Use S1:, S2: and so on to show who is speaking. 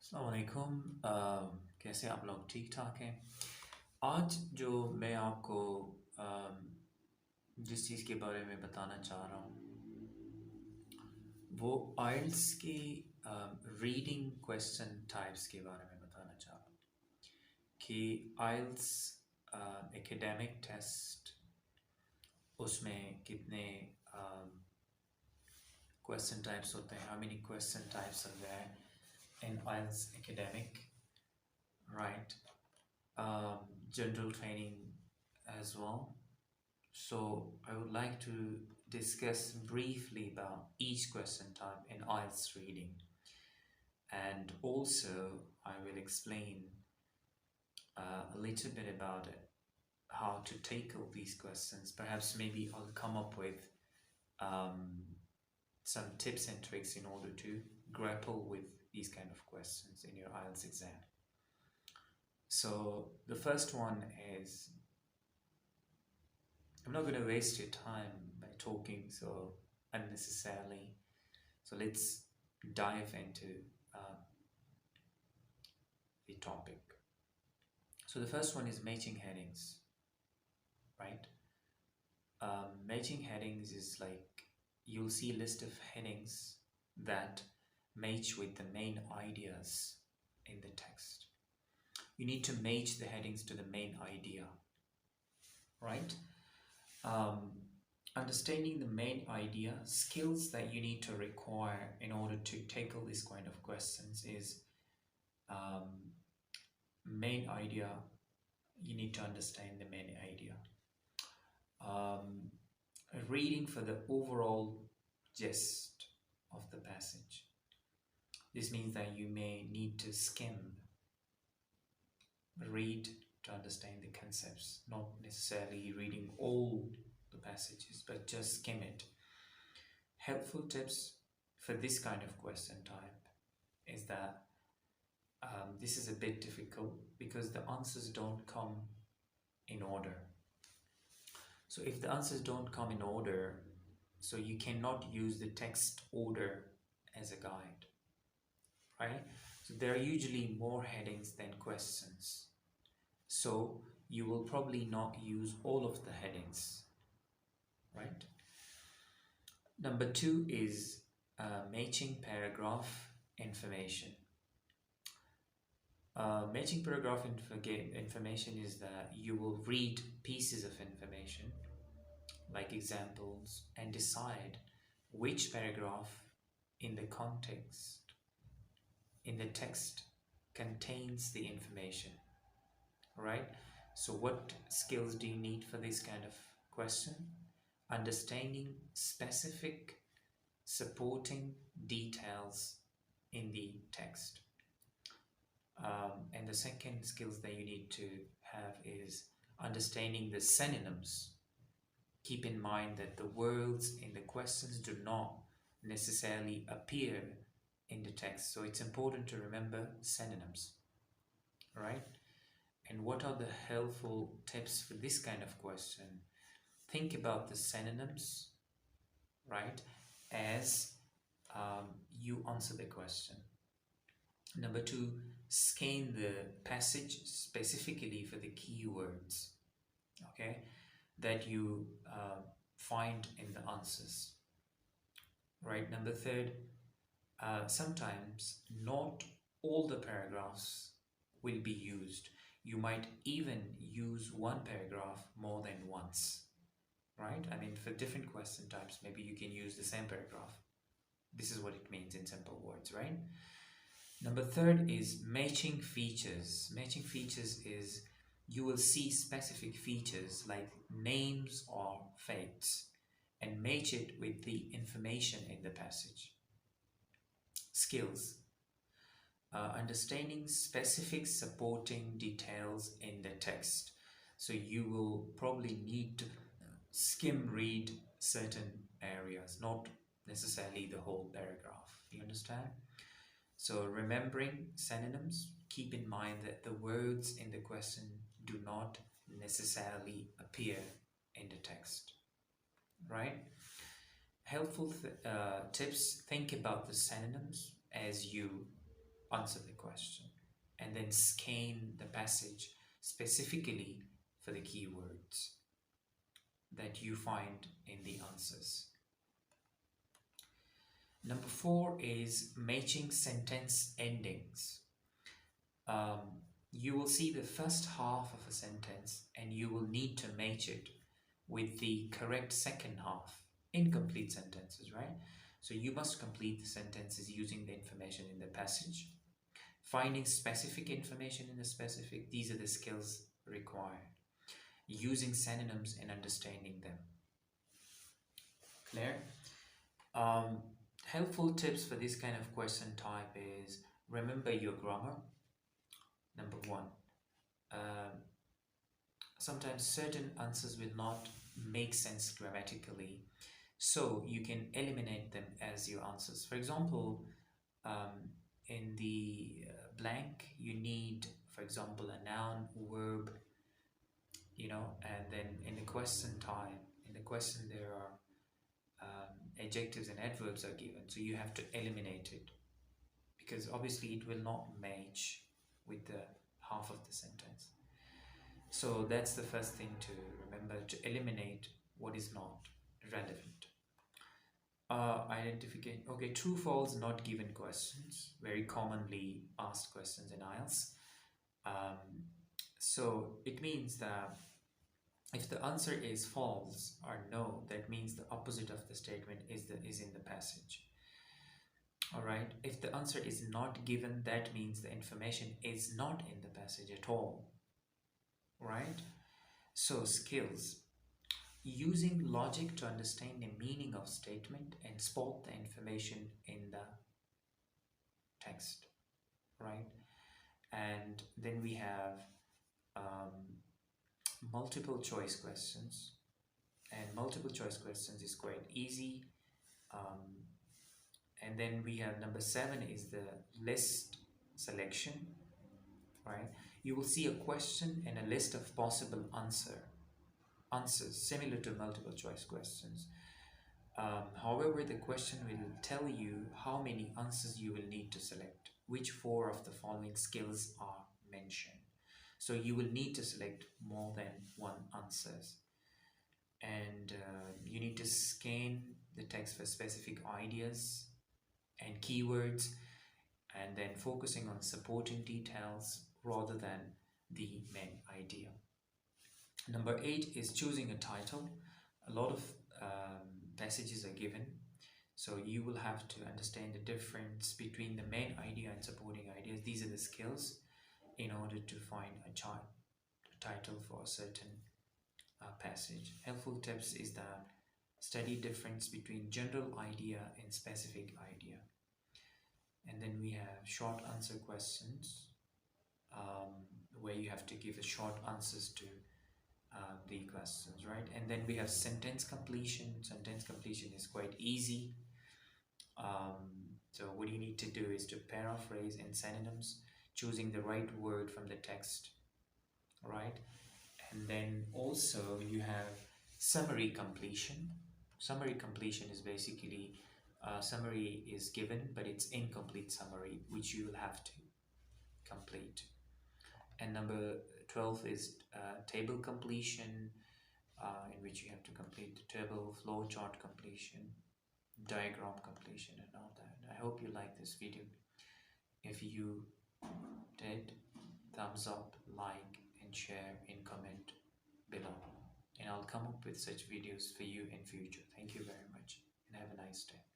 S1: अस्सलाम वालेकुम। कैसे आप लोग ठीक ठाक हैं। आज जो मैं आपको जिस चीज़ के बारे में बताना चाह रहा हूँ वो आइल्स की रीडिंग क्वेश्चन टाइप्स के बारे में बताना चाह रहा हूँ कि आइल्स एकेडमिक टेस्ट उसमें कितने क्वेश्चन टाइप्स होते हैं, how many question types are there in IELTS academic, right? General training as well. So I would like to discuss briefly about each question type in IELTS reading, and also I will explain a little bit about it, how to tackle these questions. Perhaps maybe I'll come up with um, some tips and tricks in order to grapple with these kind of questions in your IELTS exam. So the first one is, I'm not going to waste your time by talking so unnecessarily. So let's dive into uh, the topic. So the first one is matching headings, right? Matching headings is like you'll see a list of headings that match with the main ideas in the text. You need to match the headings to the main idea, right? Um, Understanding the main idea, skills that you need to require in order to tackle this kind of questions is um, main idea. You need to understand the main idea. Um, Reading for the overall gist of the passage. This means that you may need to skim, read to understand the concepts, not necessarily reading all the passages, but just skim it. Helpful tips for this kind of question type is that this is a bit difficult because the answers don't come in order. So if the answers don't come in order, so you cannot use the text order as a guide, right? So there are usually more headings than questions. So you will probably not use all of the headings, right? Number two is matching paragraph information. Matching paragraph information is that you will read pieces of information like examples and decide which paragraph in the context in the text contains the information, right? So what skills do you need for this kind of question? Understanding specific supporting details in the text. And the second skills that you need to have is understanding the synonyms. Keep in mind that the words in the questions do not necessarily appear in the text, so it's important to remember synonyms, right? And what are the helpful tips for this kind of question? Think about the synonyms, right, as you answer the question. Number two, scan the passage specifically for the keywords, okay, that you find in the answers, right? Number third, sometimes not all the paragraphs will be used. You might even use one paragraph more than once, right? I mean, for different question types, maybe you can use the same paragraph. This is what it means in simple words, right? Number third is matching features. Matching features is you will see specific features like names or facts and match it with the information in the passage. Skills. Understanding specific supporting details in the text. So you will probably need to skim read certain areas, not necessarily the whole paragraph. You understand? So remembering synonyms, keep in mind that the words in the question do not necessarily appear in the text, right? Helpful tips, think about the synonyms as you answer the question, and then scan the passage specifically for the keywords that you find in the answers. Number 4 is matching sentence endings. You will see the first half of a sentence and you will need to match it with the correct second half. Incomplete sentences, right? So you must complete the sentences using the information in the passage. Finding specific information in the specific, these are the skills required. Using synonyms and understanding them. Clear? Helpful tips for this kind of question type is remember your grammar. Number 1. Sometimes certain answers will not make sense grammatically, so you can eliminate them as your answers. For example, in the blank, you need, for example, a noun, verb, and then in the question type, in the question there are adjectives and adverbs are given, so you have to eliminate it because obviously it will not match with the half of the sentence. So that's the first thing to remember, to eliminate what is not relevant. Identification. Okay, true, false, not given questions, very commonly asked questions in IELTS. So it means that if the answer is false or no, that means the opposite of the statement is in the passage. All right. If the answer is not given, that means the information is not in the passage at all. Right? So skills. Using logic to understand the meaning of statement and spot the information in the text. Right? And then we have multiple choice questions, and multiple choice questions is quite easy. And then we have number 7 is the list selection, right? You will see a question and a list of possible answers similar to multiple choice questions. However, the question will tell you how many answers you will need to select, which 4 of the following skills are mentioned. So you will need to select more than 1 answers, and you need to scan the text for specific ideas and keywords, and then focusing on supporting details rather than the main idea. Number 8 is choosing a title. A lot of passages are given, so you will have to understand the difference between the main idea and supporting ideas. These are the skills in order to find a title for a certain passage. Helpful tips is that study difference between general idea and specific idea. And then we have short answer questions, where you have to give a short answers to the questions, right? And then we have sentence completion. Sentence completion is quite easy. So what you need to do is to paraphrase in synonyms, choosing the right word from the text, right? And then also you have summary completion. Summary completion is basically summary is given, but it's incomplete summary, which you will have to complete. And number 12 is table completion, in which you have to complete the table, flowchart completion, diagram completion, and all that. I hope you like this video. If you did, thumbs up, like, and share and comment below. And I'll come up with such videos for you in future. Thank you very much and have a nice day.